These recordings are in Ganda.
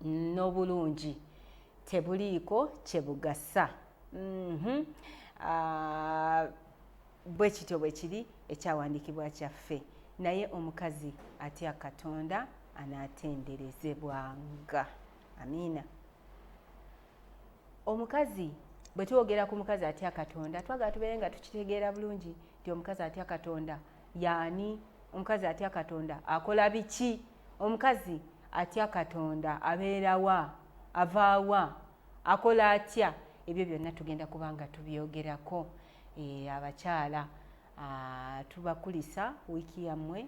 n'obulungi tebuliiko kyebugasa. Bwe kityo bwe kiri ekyawandiikibwa kyaffe, naye omukazi atya Katonda anaatenderezebwanga. Amiina. Omukazi bwe twogera ku mukazi atya Katonda twagala tubeere nga tukitegeera bulungi nti omukazi atya Katonda yaani, omukazi atya Katonda akola biki, omukazi atya Katonda abeera wa, ava wa, akola atya. Ebyo byonna tugenda kubanga tubyogerako. Abakyala tubakulisa wiiki yammwe,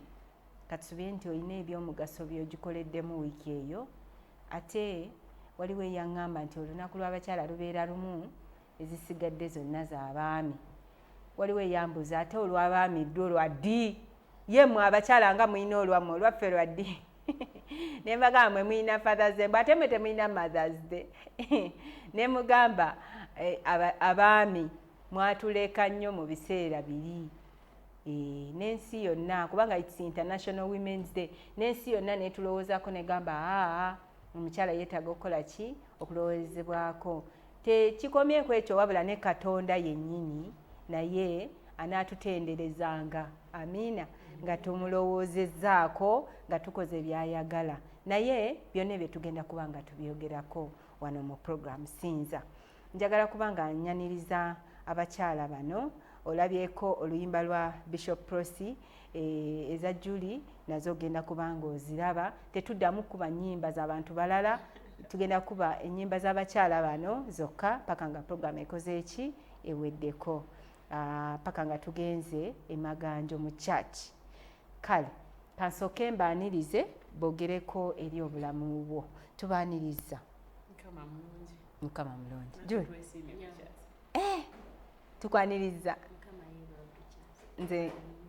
katusubire nti olina ebyomugaso by'ogikoleddemu wiiki eyo. Ate waliwo eyaŋŋamba nti olunaku lw'abakyala lubeera lumu, ezisigadde zonna z'abaami. Waliwo eyambuza ate olw'abaami ddwo lwa ddi? Ye mmwe abakyala nga mulina olwammwe, olwaffe lwa ddi? Ne mbagamba mmwe mulina Father's Day, ate mmwe temulina Mother's Day. Ne mugamba abaami mwatuleka nnyo mu biseera biri. N'ensi yonna, kubanga it's International Women's Day, n'ensi yonna netulowoozaako negamba omukyala yeetaaga okukola ki? Okulowoozebwako. Tekikomyeku ekyo wabula ne Katonda yennyini naye anaatutenderezanga. Amiina. Nga tumulowoozezaako, nga tukoze byayagala. Naye byonna ebyo tugenda kuba nga tubyogerako wano mu program Sinza. Njagala kubanga nyaniriza abakyala bano. Olabyeko oluyimba lwa Bishop Prosi, eza Julie nazo ogenda kubanga oziraba. Tetuddamu kuba nnyimba z'abantu balala, tugenda kuba ennyimba z'abakyala bano zokka paka nga program ekoze eki? Eweddeko. Paka nga tugenze emaganjo mu church. Kale, kansooke mbaanirize bogereko eri obulamu bwo. Tubaaniriza. Mukama mulungi. Tukwaniriza.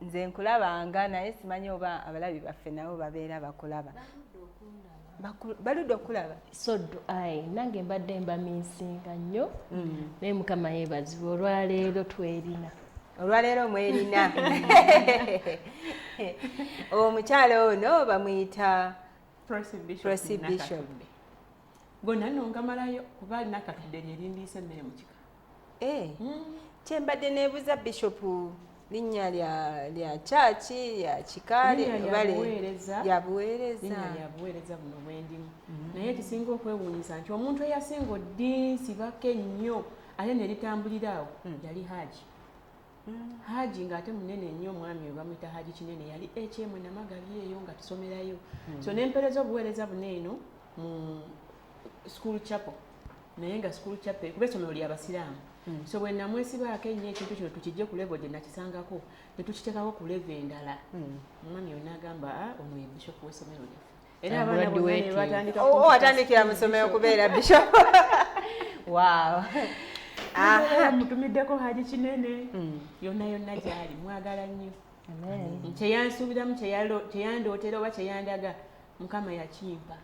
Nze nkulabanga naye simanyi oba abalabi baffe nabo babeera bakulaba. Baludde okulaba? Soddo nange mbadde mbamiisinga nnyo. Naye Mukama yeebazibwe olwaleero twerina. Olwaleero mwerina. Omukyala ono bamuyita Prosi Bishop. Gonna nongamalayo kuba nakatudde lyelindiisa emmere mu kika. Kyembadde neebuuza Bishop linnya lya chachi ya kikale ya buweereza buno bwendimu. Naye kisinga okwewuunyisa nti omuntu eyasinga oddinsi bake nnyo ate ne litambuliraawo yali Haji. Haji ng'ate munene nnyo, omwami we bamuyita Haji Kinene yali ekyemwe Namagabi eyo nga tusomerayo. So nempereza obuweereza buno eno mu school chapel, naye nga school chapel kuba essomero ly'Abasiraamu. So bwe namwesibaako ennyo ekintu kino tukijje ku level gye nakisangako ne tukiteekako ku level endala. Omwami yonna agamba ono ye Bishop w'essomero lyaffe. Era abaana bonna ne batandika watandikira mu ssomero kubeera Bishop. Wow. Mutumiddeko Haji Kinene. Yonna gyali mwagala nnyo. Kyeyansuubiramu kyeyandootera oba kyeyandaga Mukama yakimpa.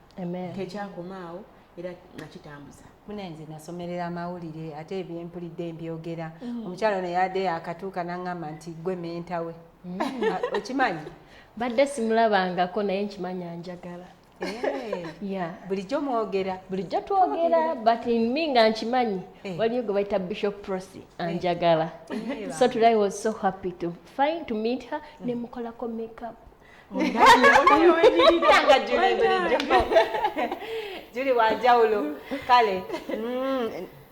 Tekyakomaawo era nakitambuza. Munenze nasomerera amawulire ate ebyempulidde mbyogera. Omukyalo ne yadde akatuuka n'aŋŋamba nti gwe menta we. Okimanyi? Badde simulabangako naye nkimanyi anjagala. Bulijjo mwogera? Bulijjo twogera, but in me nga nkimanyi waliyo gwe bayita Bishop Prosi anjagala. So today I was so happy to meet her. Ne mukolako makeup. Julie wanjawulo. Kale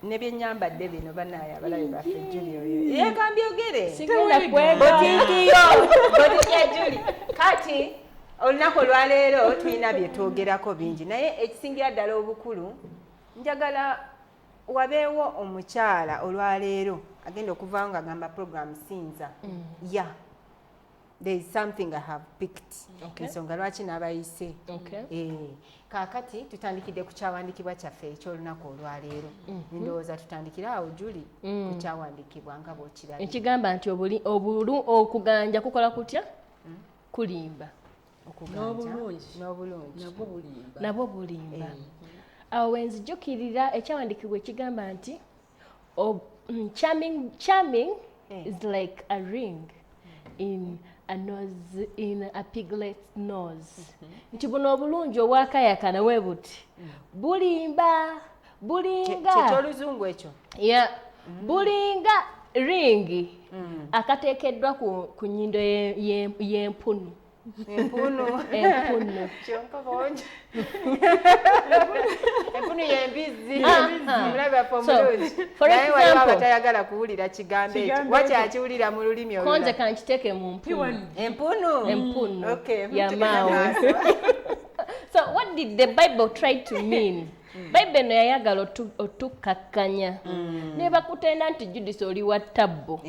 ne byennyambadde bino bannaaye abalabe baffe Julie oyo yeka mbyogere botiki ya Julie. Kati olunaku olwaleero tulina bye twogerako bingi naye ekisingira ddala obukulu njagala wabeewo omukyala olwaleero agenda okuvaawo nga agamba program Sinza. There is something I have picked. Ensonga lwaki n'abayise. Kaakati tutandikidde ku kyawandiikibwa kyaffe eky'olunaku olwaleero. Ndowooza tutandikira awo Julie ku kyawandiikibwa nga bw'okirabye. Ekigamba nti okuganja kukola kutya? Kulimba. N'obulungi nabwo bulimba. Awo wenzijjukirira ekyawandiikibwa ekigamba nti charming is like a ring in a nose in a piglet's nose. Nti buno obulungi obwakayakana we buti. Bulimba, bulinga. Ky'oluzungu ekyo. Yeah. Bulinga ringi. Akateekeddwa ku nnyindo y'empunu. Empunu. Kyonka bonje. Empunu y'embizzi. Mulaba pomulungi. Naye waliwo abatayagala kuwulira kigambo ekyo. Wakyakiwulira mu lulimi olulala. Konze kankiteeke mu mpunu. Empunu. Okay. Yamaawe. So what did the Bible try to mean? Bible no yayagala otukakkanya. Ne bakutenda nti Judith oli wa ttabbo.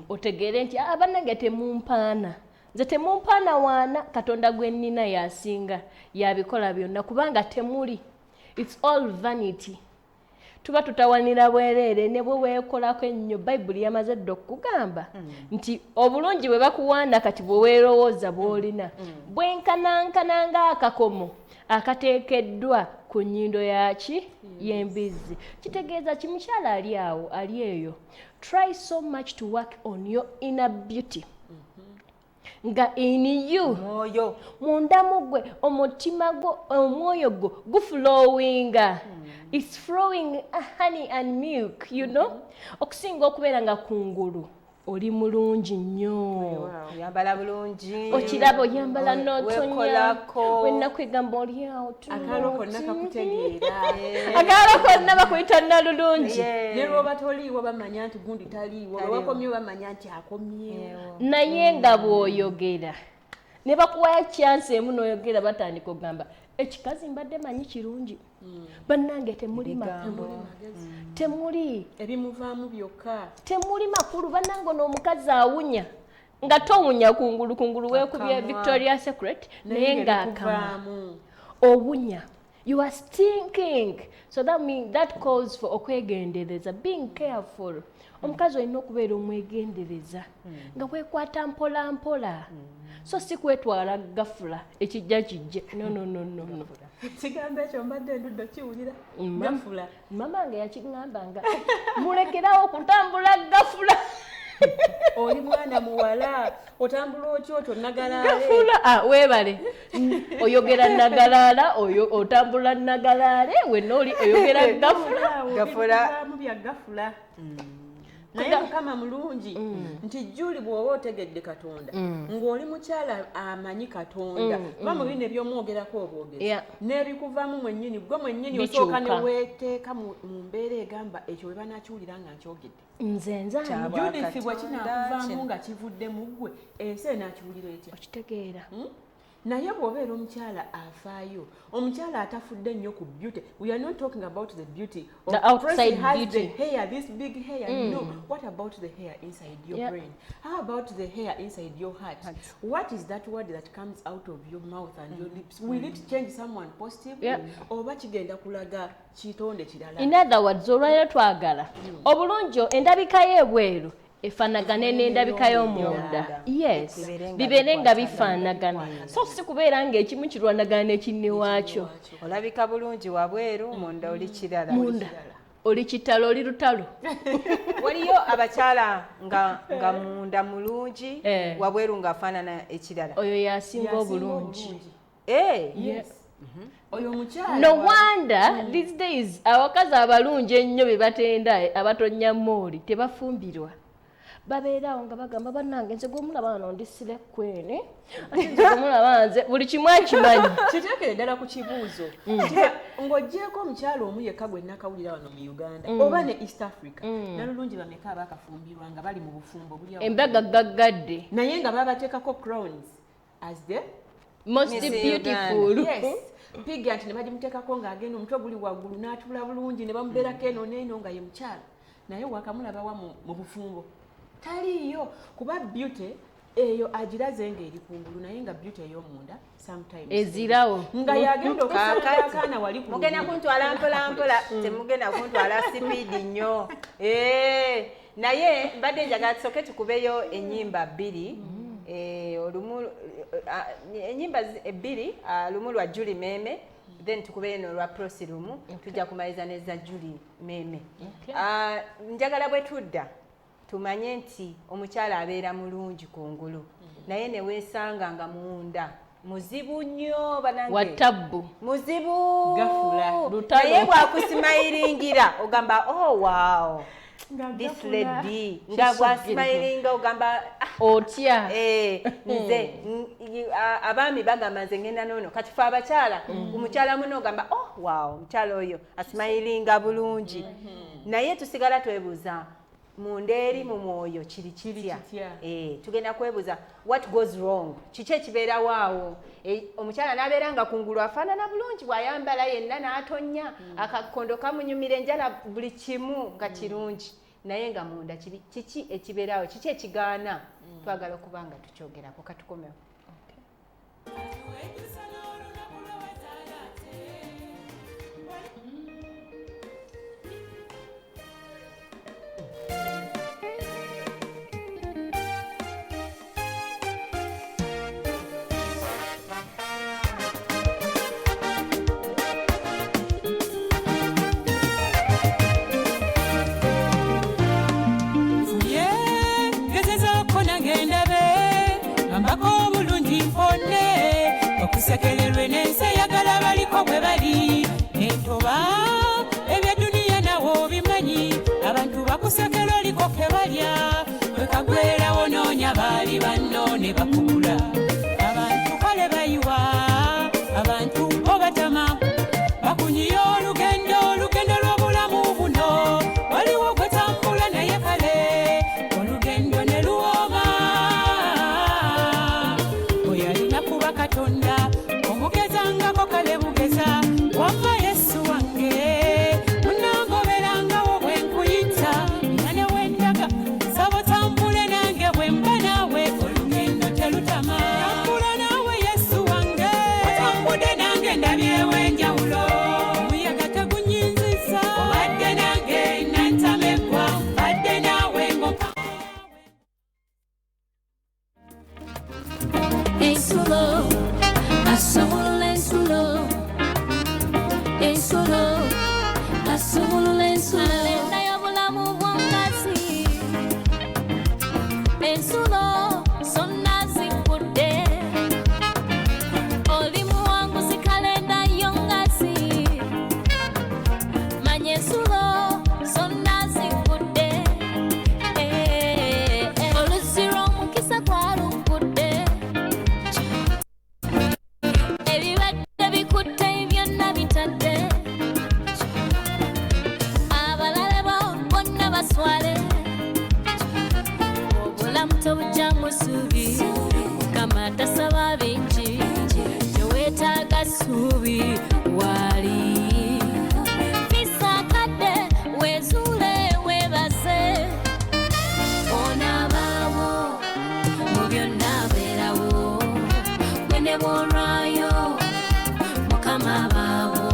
Otegeere nti abanange temumpaana. Nze temumpaana waana Katonda gwe nnina yasinga yabikola byonna kubanga temuli. It's all vanity. Tuba tutawanira bwereere ne bwe weekolako ennyo Bayibuli yamaze dda okugamba nti obulungi bwe bakuwaana kati bwe weerowooza bw'olina bwenkanankana ng'akakomo akateekeddwa ku nnyindo yaki y'embizzi. Kitegeeza ki mukyala ali awo ali eyo. Try so much to work on your inner beauty. Nga in you mwoyo munda mugwe omutima gwo omwoyo gwo guflowinga. It's flowing honey and milk, you know. Okusinga okubeera nga kungulu oli mulungi nnyo. Oyambala bulungi. Okiraba oyambala n'otonya. Wenna kwegamba oli awo akalo konna kakutegeera. Akalo konna bakuyita nnalulungi. Ne lwoba toliiwo bamanya nti gundi taliiwo. Bwe wakomyewo bamanya nti akomyewo. Naye nga bw'oyogera ne bakuwayo chance emu n'oyogera batandika okugamba ekikazi mbadde manyi kirungi. Bannange temuli magambo. Temuli ebimuvaamu byokka. Temuli makulu bannange n'omukazi awunya nga towunya kungulu weekubye Victoria's Secret naye ng'akama owunya. You are stinking. So that calls for okwegendereza, being careful. Omukazi olina okubeera omwegendereza nga weekwata mpola mpola. So si kwetwala gafula ekijja kijje. No. Kigambo ekyo mbadde ndudde kiwulira. Gafula. Mama nga yakigambanga mulekerawo okutambula gafula. Oli mwana muwala otambula otyo nagalaale. Gafula weebale. Oyogera nagalaala otambula nagalaale wenna oli oyogera gafula. Mu bya gafula. Naye Mukama mulungi nti Juli bw'oba otegedde Katonda ng'oli mukyala amanyi Katonda ba mu bino eby'omwogerako obwogezi n'ebikuvaamu mwennyini gwe mwennyini osooka ne weeteeka mu mbeera egamba ekyo we banakiwulira nga nkyogedde. Nze nzanyi Judith bwe kinaakuvaamu nga kivudde mu ggwe ensi enaakiwulira etya. Okitegeera. Naye bw'obeera omukyala afaayo omukyala atafudde nnyo ku beauty. We are not talking about the beauty of the outside has beauty. The hair, this big hair. No. What about the hair inside your brain? How about the hair inside your heart? What is that word that comes out of your mouth and your lips? Will it change someone positive? Oba kigenda kulaga kitonde kirala? In other words, olwaleero twagala obulungi endabika y'ebweru efaanagane n'endabika y'omunda. Yes, bibeere nga bifaanagana. So si kubeera ng'ekimu kirwanagana n'ekinne waakyo. Olabika bulungi wabweru munda oli kirala. Munda oli kitalo oli lutalo. Waliyo abakyala nga munda mulungi wabweru ng'afaanana ekirala. Oyo yasinga obulungi. Yes. Oyo mukyala. No wonder these days abakazi abalungi ennyo be batenda abatonya mooli tebafumbirwa. Babeerawo nga bagamba bannange nze gw'omulaba wano ndisire kwene ate nze gw'omulaba nze buli kimu akimanyi. Kiteekere ddala ku kibuuzo ng'oggyeko omukyala omu yekka gwe nnakawulira wano mu Uganda oba ne East Africa nalulungi bameka abaakafumbirwa nga bali mu bufumbo buli awo embaga gaggadde naye nga babateekako crowns as the most beautiful. Yes. Piga nti ne bagimuteekako ng'agenda omutwe guli waggulu n'atula bulungi ne bamubeerako eno n'eno nga ye mukyala naye wakamulabawa mu bufumbo taliyo kuba beauty eyo agiraze ng'eri kungulu naye nga beauty ey'omunda sometimes ezirawo nga yagenda okukaakaana wali ku mugenda kuntwala mpola temugenda kuntwala sipiidi nnyo. Naye mbadde njagala tusooke tukubeyo ennyimba bbiri. Ennyimba ebbiri lumu lwa Julie Meme then tukubeyo n'olwa Prosi lumu tujja kumaliza neza Julie Meme. Njagala bwe tudda tumanye nti omukyala abeera mulungi kungulu naye ne weesanga nga munda muzibu nnyo banange watabbu muzibu gafula naye bwakusimayiringira ogamba oh wow this lady nga bwasimayiringa ogamba otya nze abaami bagamba nze ngenda nono kati fe abakyala omukyala muno ogamba oh wow omukyala oyo asimayiringa bulungi naye tusigala twebuuza munda eri mu mwoyo kiri kitya tugenda kwebuuza what goes wrong kiki ekibeerawo awo omukyala n'abeera nga kungulu afaanana bulungi bw'ayambala yenna n'atonya akakondo kamunyumira enjala buli kimu nga kirungi naye nga munda kiki ekibeerawo kiki ekigaana twagala okuba nga tukyogerako katukomewo okusekererwe n'ensi eyagala baliko bwe bali entoba ebyeduniya nawo bimanyi abantu bakusekera oliko ke balya wekagwerawo noonya baali banno ne bakubula abantu kale bayiwa abantu obatama bakunyiya olugendo lw'obulamu buno waliwo gwetambula naye kale olugendo ne luwooma oyalina kuba katonda omugezangako kale bugeza wamma yesu wange munangoberangawo bwe nkuyita era ne wendaga saba otambule nange bwe mba naawe olugendo telutama tambula naawe yesu wange otambudde nange ndabyewo enjawulo omuyaga tegunyinziza obadde nange nantamekwa badde naawe ngoka Ensulo, asobola ensulo, ensulo, asobola ensulo, lenda y'obulamu bw'omukazi, ensulo zonna zikudde, oli muwanguzi kalenda y'omukazi, manya ensulo zonna zikudde, oluzzi lw'omukisa kwalukudde. Ebibadde bikutte byonna bitadde abalala bo bonna baswale obulamu tobujjamu ssuubi mukama tasaba bingi teweetaaga ssuubi waali fisakadde weezuule weebaze onaabaawo mu byonna abeerawo mwene bw'olwayo mukama baawo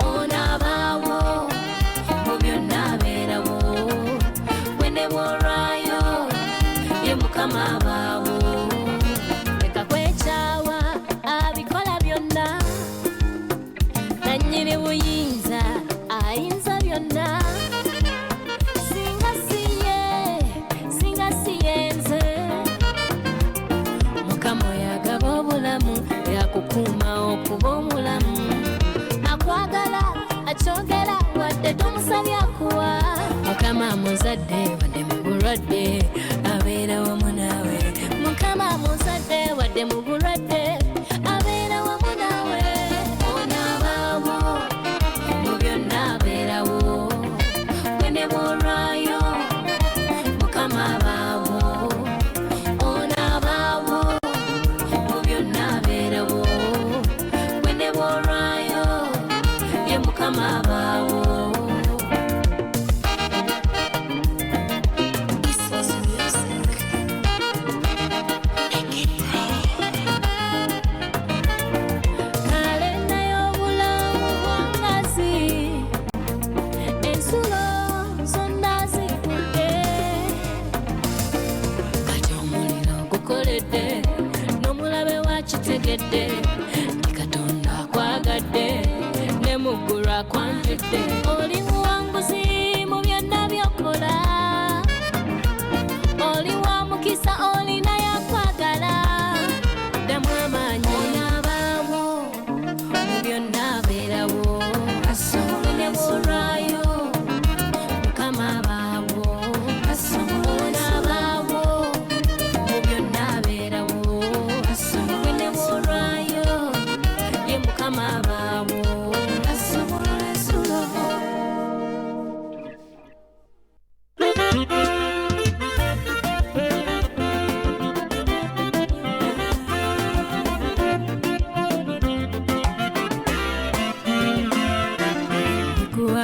onaabaawo mu byonna abeerawo mwene bw'olwayo ye mukama baawo leka kwekyawa abikola byonna nannyini buyinza ayinza byonna singa siye nze mukama oyagaba obulamu yakukuuma okuba omulamu akwagala akyogera wadde tomusabye akuwa mukama muzadde wadde mu bulwadde abeera wamu naawe mukama muzadde wadde mu bulwadde abeera wamu naawe onaabaawo mu byonna abeerawo mwene bw'olwayo mukama baawo onaabaawo mu byonna abeerawo mwene bw'olwayo ye mukama baawo kalenda y'obulamu bw'omukazi ensulo zonna zikudde kati omuliro gukoledde n'omulabe wakitegedde ni katonda akwagadde ne muggulu akwanjudde oli muwanguzi mu byonna by'okola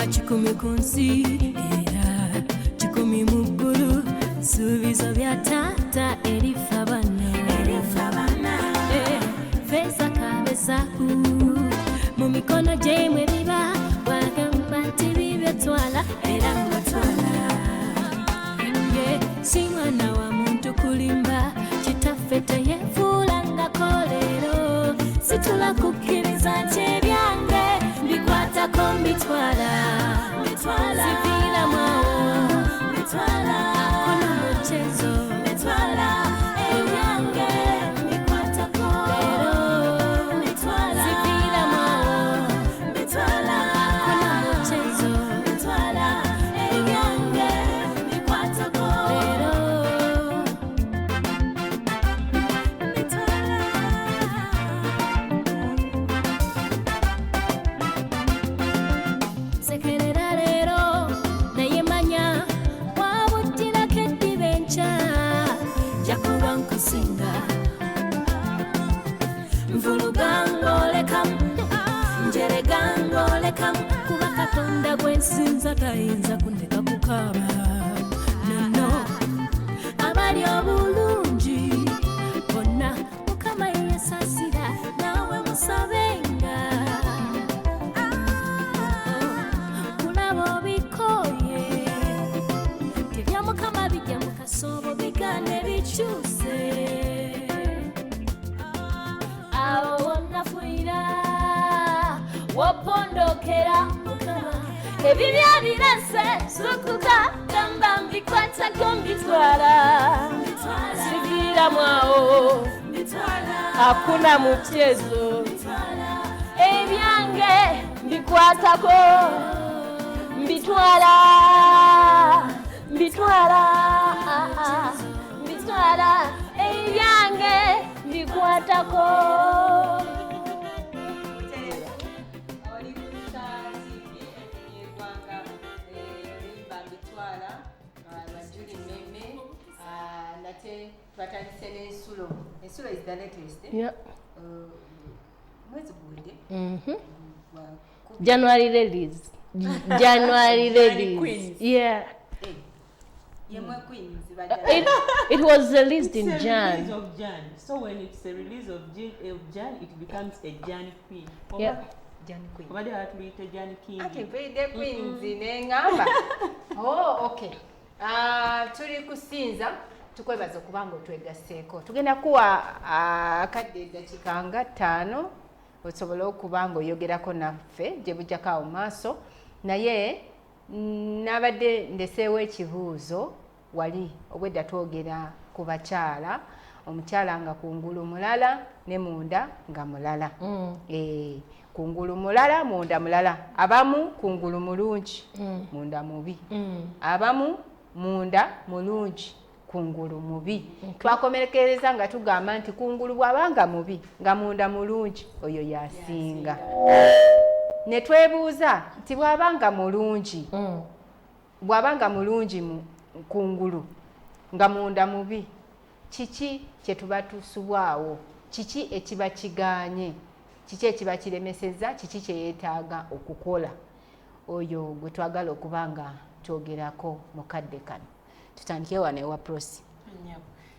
kikumi ku nsi era kikumi mu ggulu suubizo bya taata erifa bana feza kabesaku mu mikono gyemwe biba wagamba nti bibyetwala era ngotwala si mwana wa muntu kulimba kitaffe teyefuulangako leero situla kukkiriza nti ebyange bikwatako mbitwala siviiramwawo kono muchezo ebyange bikwatako leero siviiramwawo kono muchezo ebyange bikwatako leero sekerera leero naye manya wabuttirako eddiba enkya jakuba nkusinga nvuluga ng'olekamu njerega ng'olekamu kuba katonda gwe nsinza tayinza kundeka kukaaba nono abali obulungi bonna mukama yesaasira naawe musabenga kulaba obikoye tebya mukama bijja mu kasoobo bigane bikyuse awo wonnafuira wopondokera mukama ebibya birase sukuka gamba mbikwatako mbitwala siviiramwawo hakuna muchezo ebyange mbikwatako mbitwala ebyange mbikwatako twatandise n'ensulo. Ensulo is the latest. Yeah. Mwezi guwedde. January release. Queens. Yeah. Yemwe Queens It was released in It's a Jan. release of Jan. So when it's a release of Jan, it becomes a Jan Queen. Yeah. Jan Queen. Obadde batuyita Jan King. Ati mpedde Queens neŋŋamba. Oh, okay. Tuli kusinza tukwebaza okubanga otwegasseeko. Tugenda kuwa akadde eddakiika nga 5 osobola okuba ng'oyogerako naffe gye bujjako awo maaso. Naye nabadde ndeseewo ekibuuzo wali obwedda twogera ku bakyala, omukyala nga kungulu mulala ne munda nga mulala. Kungulu mulala munda mulala. Abamu kungulu mulungi munda mubi. Abamu munda mulungi kungulu mubi. Twakomekereza nga tugamba nti kungulu bw'abanga mubi nga munda mulungi oyo yasinga. Ne twebuuza nti bw'abanga mulungi kungulu nga munda mubi, kiki kye tuba tusubwawo? Kiki ekiba kigaanye? Kiki ekiba kiremesezza? Kiki kye yeetaaga okukola? Oyo gwe twagala okuba nga twogerako mukadde kano. Tutandike wano ewa Prosi.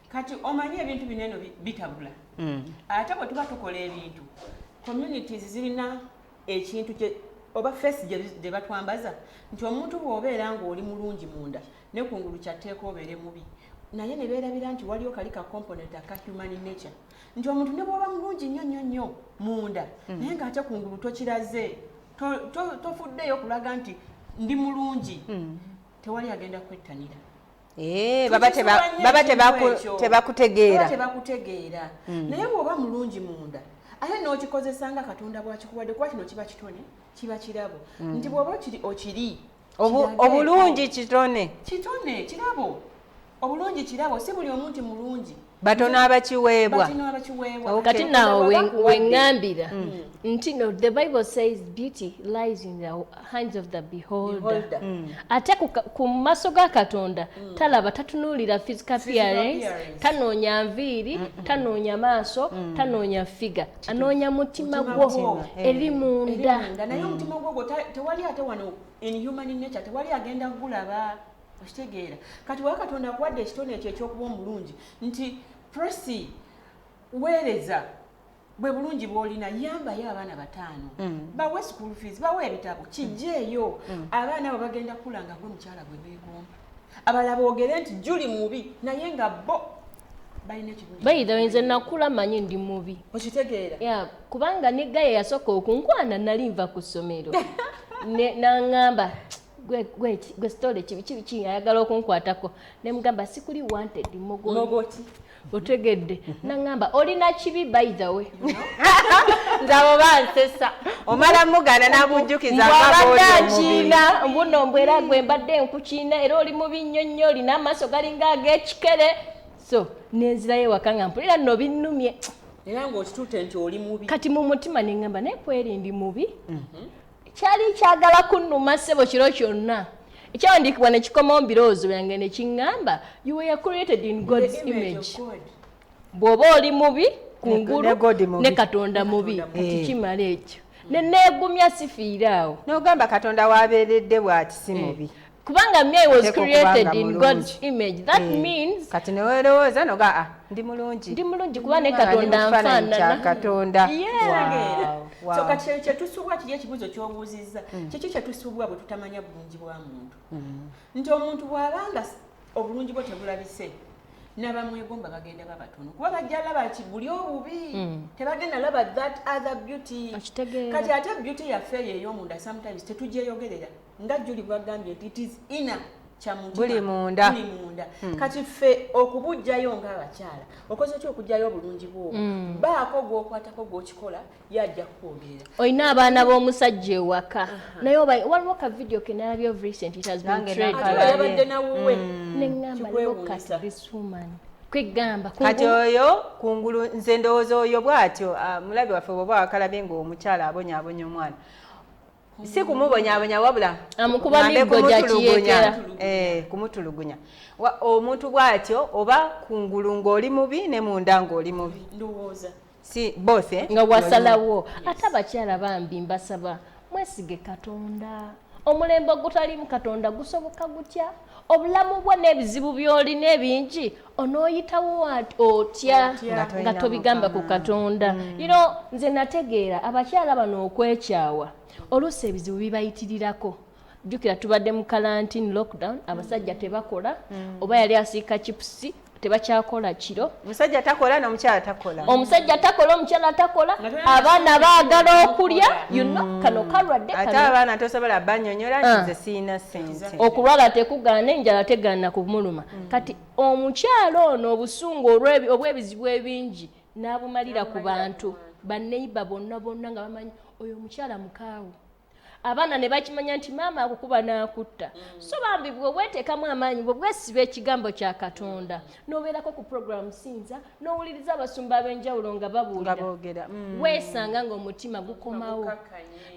Kati omanyi ebintu bineno bitabula. Ate bwe tuba tukola ebintu, communities zirina ekintu kye oba face gye batwambaza nti omuntu bw'obeera ng'oli mulungi munda ne kungulu kyatteeka obeere mubi. Naye ne beerabira nti waliyo kali ka component aka human nature nti omuntu ne bw'oba mulungi nnyo munda naye ng'ate kungulu tokiraze tofuddeyo kulaga nti ndi mulungi, tewali agenda kwettanira. Baba tebakutegeera. Naye bw'oba mulungi munda ate n'okikozesa nga Katonda bw'akikuwadde kuba kino kiba kitone kiba kirabo nti bw'oba okiri obulungi kitone kirabo obulungi kirabo. Si buli omuntu mulungi batono abakiweebwa kati naawe weŋŋambira nti no the Bible says beauty lies in the hands of the beholder. Ate ku maaso ga Katonda talaba tatunuulira physical appearance, tanoonya nviiri, tanoonya maaso, tanoonya figa, anoonya mutima gwo eri munda. Naye omutima gwo tewali ate wano in human nature tewali agenda gulaba. Okitegeera kati wa Katonda akuwadde ekitone ekyo ekyokuba omulungi nti Presi weereza bwe bulungi bw'olina yambayo abaana 5 bawe school fees bawe ebitabo kijjeeyo abaana abo bagenda kulanga gwe mukyala gwe beegomba abalala boogere nti Juli mubi naye nga bo balina ekirungi bayita nze nakula manyi ndi mubi okitegeera kubanga ne Gaye yasooka okunkwana nali nva ku ssomero n'aŋŋamba gwe story kibi ayagala okunkwatako ne mugamba sikuli wanted mogoti otegedde n'aŋŋamba olina kibi by the way nze abo bansesa omala mugana n'abujjukiza mbwabaddakiina mbuno mbwera gwe mbadde nkukiina era oli mubi nnyo nnyo olina amaaso galinga ag'ekikere so nenzirayo ewaka nga mpulira nno binnumye era ng'okituute nti oli mubi kati mu mutima ne ŋŋamba naye kweri ndi mubi kyali kyagala kunnuma ssebo kiro kyonna ekyawandiikibwa ne kikomawo mu birowoozo byange ne kiŋŋamba you were created in God's image. Bw'oba oli mubi kungulu ne Katonda mubi kati kimala ekyo ne neegumya sifiira awo n'ogamba Katonda waabeeredde bw'ati si mubi kubanga me was created in God's image. That means kati ne weerowooza noga ndi mulungi kuba ne Katonda nfaanana Katonda. So kati kye tusubwa kiri ekibuuzo ky'obuuzizza kiki kye tusubwa bwe tutamanya bulungi bwa muntu nti omuntu bw'abanga obulungi bwe tebulabise n'abamwegomba bagenda babatono kuba bajja laba ki buli obubi tebagenda laba that other beauty kati ate beauty yaffe eyo ey'omunda sometimes tetugyeyogerera nga Juli bwagambye nti it is inner buli munda kati ffe okubujjayo ng'abakyala okoze ki okujjayo obulungi bwo baako gw'okwatako gw'okikola yajja kukwogerera olina abaana b'omusajja ewaka naye waliwo ka video ke nalabye of recent it has been yabadde nawuwe neŋŋamba look at this woman kwegamba kati oyo kungulu nze ndowooza oyo bw'atyo mulabi waffe bw'oba wakalabye ng'omukyala abonyaabonya omwana si kumubonyaabonya wabula amukuba miggo gya kiyekera kumutulugunya omuntu bw'atyo oba kungulu ng'oli mubi ne munda ng'oli mubi ndowooza si both nga wasalawo ate abakyala bambi mbasaba mwesige Katonda omulembe ogutalimu Katonda gusoboka gutya obulamu bwo n'ebizibu by'olina ebingi onooyitawo otya nga tobigamba ku Katonda nze nategeera abakyala bano okwekyawa oluusi ebizibu bibayitirirako jjukira tubadde mu karantini lockdown abasajja tebakola oba yali asiika chipusi tebakyakola kiro omusajja takola n'omukyala takola omukyala takola abaana baagala okulya kano kalwadde ate abaana tosobola bannyonnyola nze siina ssente okulwala tekugaana enjala tegaana kumuluma kati omukyala ono obusungu obw'ebizibu ebingi n'abumalira ku bantu banneiba bonna nga bamanyi oyo omukyala mukaawu abaana ne bakimanya nti maama akukuba n'akutta so bambi bwe bweteekamu amaanyi bwe bwesiba ekigambo kya Katonda n'obeerako ku program Sinza n'owuliriza abasumba ab'enjawulo nga babuulira weesanga ng'omutima gukomawo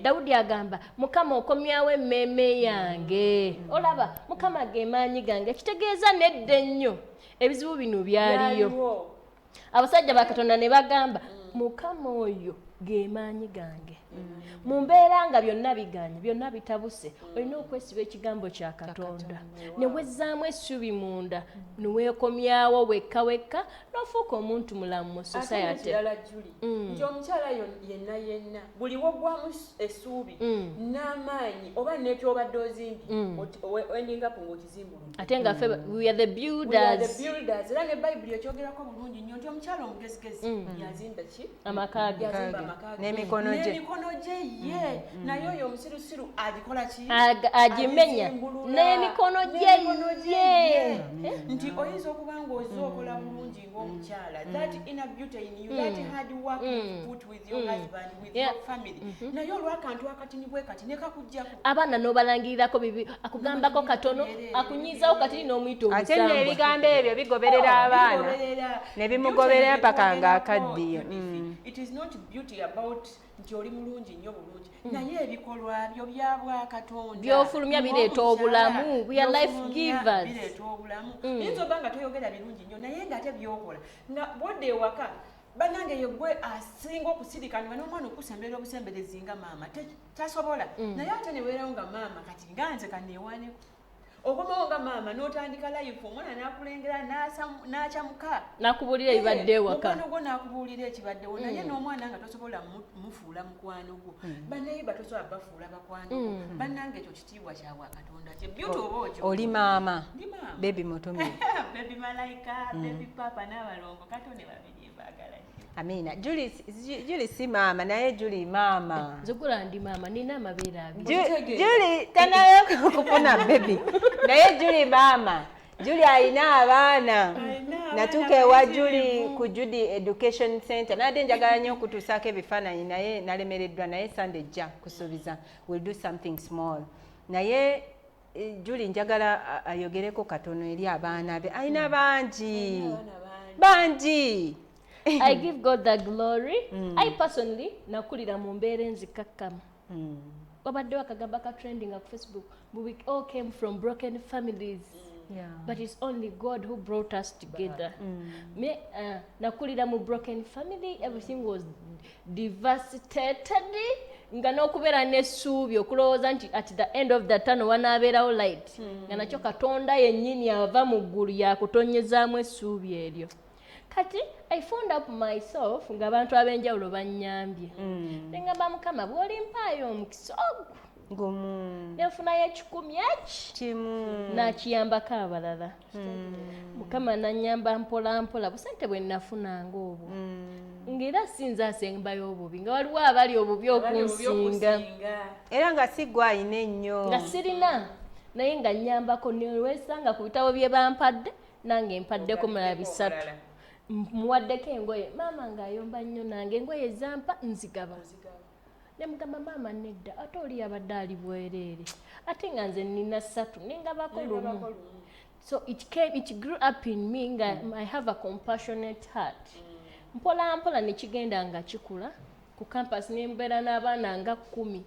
Dawudi agamba Mukama okomyawo emmeeme yange olaba Mukama ge maanyi gange kitegeeza nedda ennyo ebizibu bino byaliyo abasajja ba Katonda ne bagamba Mukama oyo ge maanyi gange mu mbeera nga byonna biganye byonna bitabuse olina okwesiba ekigambo kya Katonda ne wezzaamu essuubi munda ne weekomyawo wekka n'ofuuka omuntu mulamu mu society nti omukyala yenna buli wogwamu essuubi n'amaanyi oba nekyobadde ozimbi endingapo ng'okizimbuludde ate nga ffe we are the builders era ne Bayibuli ekyogerako bulungi nnyo nti omukyala omugezigezi yazimba ki amaka ge maka n'emikono gye ye naye oyo omusirusiru agikola ki agimenya n'emikono gye ye nti oyinza okuba ng'oza okola bulungi ng'omukyala that inner beauty in you that hard work you put with your husband with your family naye olw'akantu akatini bwe kati ne kakuggyako abaana n'obalangirirako bibi akugambako katono akunyizawo katini n'omuyita omusambwa ate n'ebigambo ebyo bigoberera abaana ne bimugoberera paka ng'akaddiye. It is not beauty about nti oli mulungi nnyo bulungi naye ebikolwa byo bya Bwakatonda by'ofulumya bireeta obulamu. We are life givers. Bireeta obulamu yinza oba nga toyogera birungi nnyo naye ng'ate byokola nga bodde ewaka bannange yegwe asinga okusirikana n'omwana okusemberera obusemberezi nga maama tasobola naye ate ne weerawo nga maama kati nga nze kanneewaaneko okomawo nga maama n'otandika life omwana n'akulengera n'akyamuka n'akubuulira ebibadde ewaka mukwano gwo n'akubuulira ekibaddewo naye n'omwana nga tosobola mufuula mukwano gwo bannaye batosobola bafuula bakwano gwo bannange ekyo kitiibwa kya Bwakatonda kye byuti oba okyo oli maama bebi mutumire bebi malayika bebi papa n'abalongo Katonda babiri baagala Amina. Julie si maama naye Julie maama. Zugula ndi maama nina amabeere abiri. Julie tanayo kufuna baby. Naye Julie maama. Julie alina abaana. Natuuka ewa Julie ku Judy Education Center. Nadde njagala nnyo okutuusaako ebifaananyi naye nalemereddwa naye Sunday jja kusuubiza. We'll do something small. Naye Julie njagala ayogereko katono eri abaana be. Alina bangi. I give God the glory. I personally nakulira mu mbeera enzikakkama. Wabaddewo akagamba ka trending ku Facebook. We all came from broken families. Yeah. But it's only God who brought us together. Me nakulira mu broken family, everything was devastated. Nga n'okubeera n'essuubi okulowooza nti at the end of the tunnel wanaabeerawo light. Nga nakyo Katonda yennyini ava mu ggulu yakutonyezaamu essuubi eryo. Kati I found up myself nga abantu ab'enjawulo bannyambye. Ngamba Mukama bw'olimpaayo omukisa ogwo nenfunayo ekikumi kimu nakiyambako abalala. Mukama nannyamba mpola mpola busente bwe nafunanga obwo ng'era sinza asembayo obubi nga waliwo abali obubi okunsinga era nga siggwa ayina ennyo nga sirina naye nga nnyambako newesanga ku bitabo bye bampadde nange mpaddeko mulala 3 muwaddeko engoye maama ng'ayomba nnyo nange engoye zampa nzigaba ne mugamba maama nedda ate oli yabadde ali bwereere ate nga nze nina 3 nengabako lumu. So it grew up in me nga I have a compassionate heart. Mpola mpola ne kigenda nga kikula ku campus nembeera n'abaana nga 10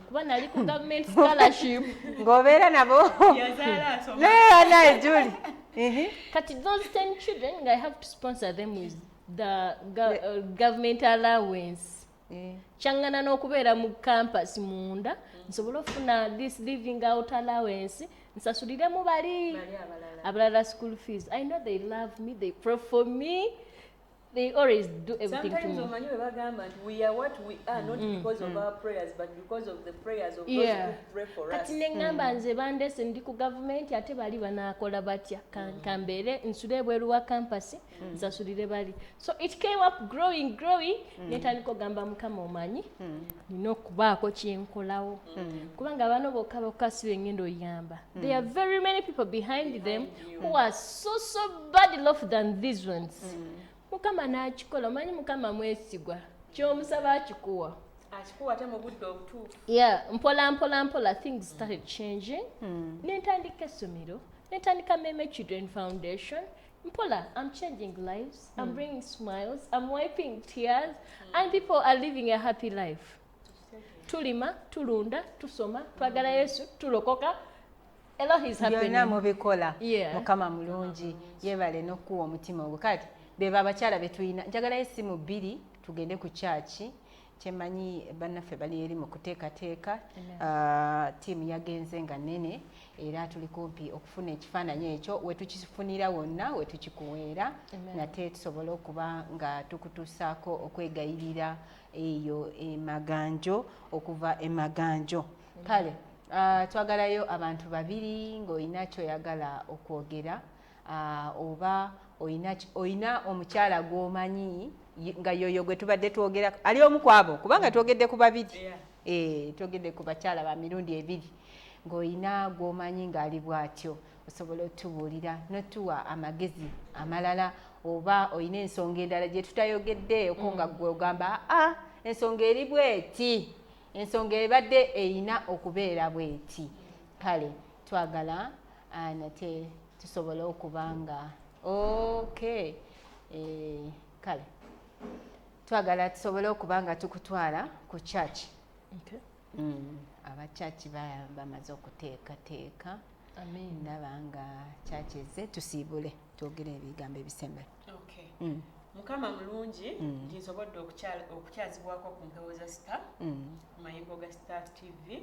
kuba nali ku government scholarship ng'obeera nabo naye Julie. Kati those 10 children I have to sponsor them with the government allowance. Kyangana n'okubeera mu campus munda nsobola okufuna this living out allowance nsasuliremu bali abalala school fees. I know they love me, they pray for me. They always do everything to me. Sometimes we are what we are, not because of our prayers, but because of the prayers of those who pray for us. Kati nengamba nze bandese ndi ku government ate bali banaakola batya kambeere nsule ebweru wa campus nsasulire bali. So it came up growing netandika ogamba Mukama omanyi nina okubaako kyenkolawo kubanga bano bokka si bengenda oyamba. There are very many people behind them who are so badly off than these ones. Mukama n'akikola omanyi Mukama mwesigwa ky'omusaba akikuwa ate mu budde obutuufu. Mpola things started changing. Nentandika essomero nentandika Meme Children Foundation. Mpola I'm changing lives, I'm bringing smiles, I'm wiping tears, and people are living a happy life. Tulima, tulunda, tusoma, twagala Yesu, tulokoka. A lot is happening. Byonna mubikola Mukama mulungi yeebale n'okuwa omutima ogwo. Kati beba abakyala betulina njagalayo essimu 2 tugende ku kyaki kyemanyi bannaffe bali eri mu kuteekateeka tiimu yagenze nga nnene era tuli kumpi okufuna ekifaananyi ekyo wetukifunira wonna wetukikuweera nate tusobole okuba nga tukutuusaako okwegayirira eyo emaganjo okuva emaganjo. Kale twagalayo abantu 2 ng'olina kyoyagala okwogera oba oyina omukyala gw'omanyi nga yoyo gwe tubadde twogera ali omu ku abo kubanga twogedde ku babiri twogedde ku bakyala ba mirundi 2 ng'olina gw'omanyi ng'ali bw'atyo osobola otubuulira n'otuwa amagezi amalala oba olina ensonga endala gye tutayogeddeeko nga gwe ogamba ensonga eri bweti ensonga ebadde erina okubeera bweti kale twagala nate tusobole okubanga kale twagala tusobole okubanga tukutwala ku church abachachi bamaze okuteekateeka ndaba nga church ze tusiibule twogere ebigambo ebisembera mukama mulungi nsobodde okukyazibwako ku mpewo za star ku mayimbo ga Star TV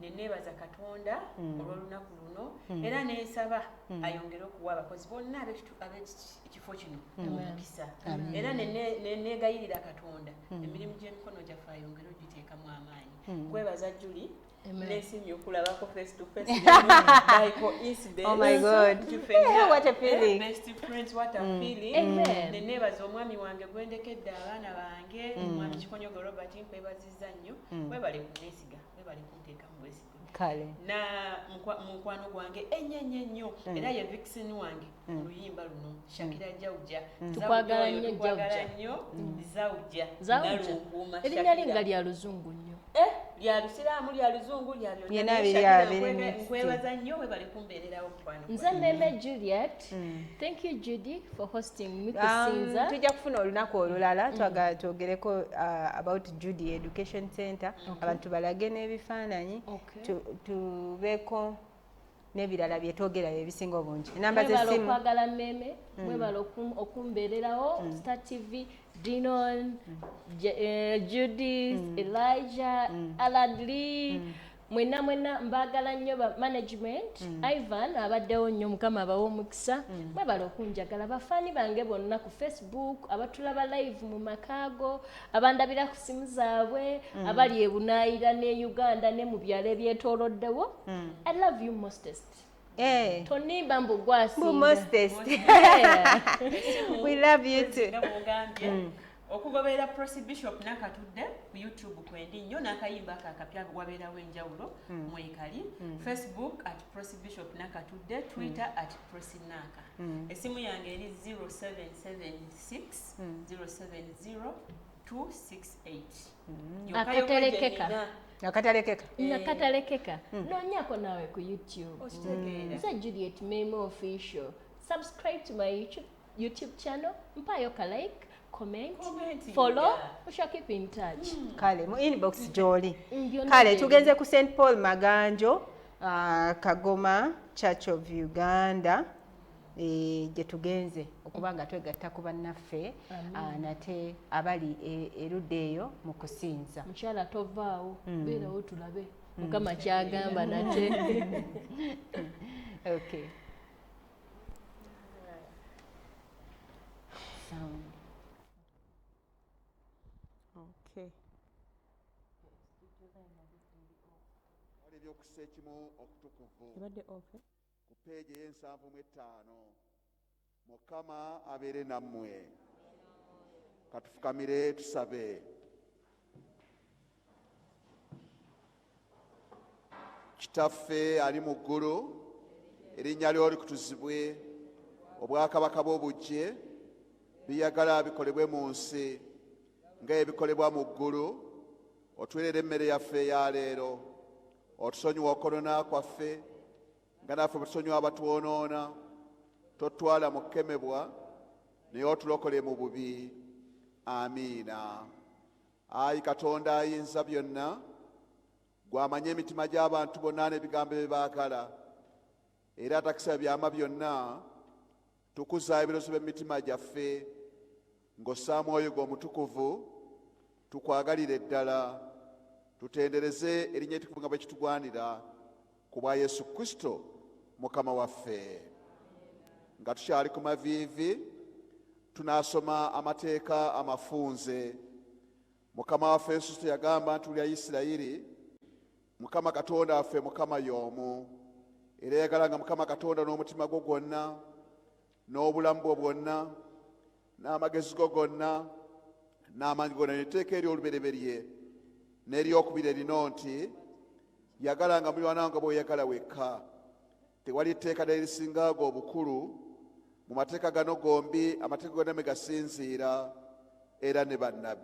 neneebaza katonda olw'olunaku luno era neesaba ayongere okuwa abakozi bonna ab'ekifo kino omukisa era neegayirira katonda emirimu gy'emikono gyaffe ayongere ogiteekamu amaanyi kwebaza Julie nesimye okulabako face to face coincidence. Oh my God. What a feeling. Best friends, what a feeling. Amen. Nenebaza omwami wange gwendekedde abaana bange omwami Kikonyogo Robert nkwebaziza nnyo webale kunesiga webale kunteeka mu bwesiga kale na mukwano gwange ennyo era ye Vixen wange oluyimba luno Shakira Jawuja tukwagala nnyo Zawuja nalunkuuma erinnya linga lya luzungu nnyo lya lusiraamu lya luzungu lya byonna nkwebaza nnyo webale kumbeererawo mukwano nze Meme Juliet. Thank you Judy for hosting me kusinza tujja kufuna olunaku olulala twagala twogereko about Judy Education Center abantu balage n'ebifaananyi tubeeko n'ebirala byetwogera ebisinga obungi enamba z'essimu okwagala Meme mwebala okumbeererawo Star TV Dinon Judy Elijah Aladli mwena mbagala nnyo ba management Ivan abaddewo nnyo mukama abawo omukisa mwebala okunjagala bafaani bange bonna ku Facebook abatulaba live mu makaago abandabira ku simu zaabwe abali ebunaayira ne Uganda ne mu byalo ebyetooloddewo I love you mostest. Tonimba mbugwasinga mostest. We love you too. Okugoberera Prosi Bishop nakatudde ku YouTube kwendi nnyo n'akayimba akapya wabeerawo enjawulo mwekali Facebook @Prosi Bishop nakatudde Twitter @ProsiNaka esimu yange eri 0776 Nakatalekeka nonyako nawe ku YouTube nze Juliet Meme Official. Subscribe to my YouTube channel, mpayo ka like, comment, follow, we shall keep in touch. Kale mu inbox joli kale tugenze ku St Paul Maganjo Kagoma Church of Uganda gye tugenze okubanga twegatta ku bannaffe nate abali erudde eyo mu kusinza mukyala tovaawo beerawo tulabe mukama kyagamba nate okay sound okay wali ebyokussa ekimu okutukuvu ku peegi ey'ensanvu-mu-5 Mukama abeere nammwe katufukamire tusabe. Kitaffe ali mu ggulu erinnya lyo likutuzibwe obwakabaka bw'obujje biyagala bikolebwe mu nsi ng'ebikolebwa mu ggulu otuweerera emmere yaffe eya leero otusonyiwa okonona kwaffe nga naffe bwe tusonyiwa abatwonoona totwala mu kukemebwa naye otulokole mu bubi. Amiina. Ayi Katonda ayinza byonna gw'amanya emitima gy'abantu bonna n'ebigambo bye baagala era atakisa byama byonna tukuza ebirozo by'emitima gyaffe ng'ossa Mwoyo gwo Omutukuvu tukwagalire ddala tutendereze erinnya ettukuvu nga bwe kitugwanira ku bwa Yesu Kristo Mukama waffe. Nga tukyali ku maviivi tunaasoma amateeka amafunze. Mukama waffe Yesu Kristo yagamba nti lya Isirayiri Mukama Katonda waffe Mukama y'omu era yagalanga Mukama Katonda n'omutima gwo gwonna n'obulamu bwo bwonna n'amagezi go gonna n'amaanyi gonna n'etteeka ery'olubereberye n'eryokubiri erino nti yagalanga muliraanwa nga bw'oyagala wekka. Tewali tteeka n'erisingago obukulu mu mateeka gano gombi, amateeka gonna me gasinziira era ne bannabbi.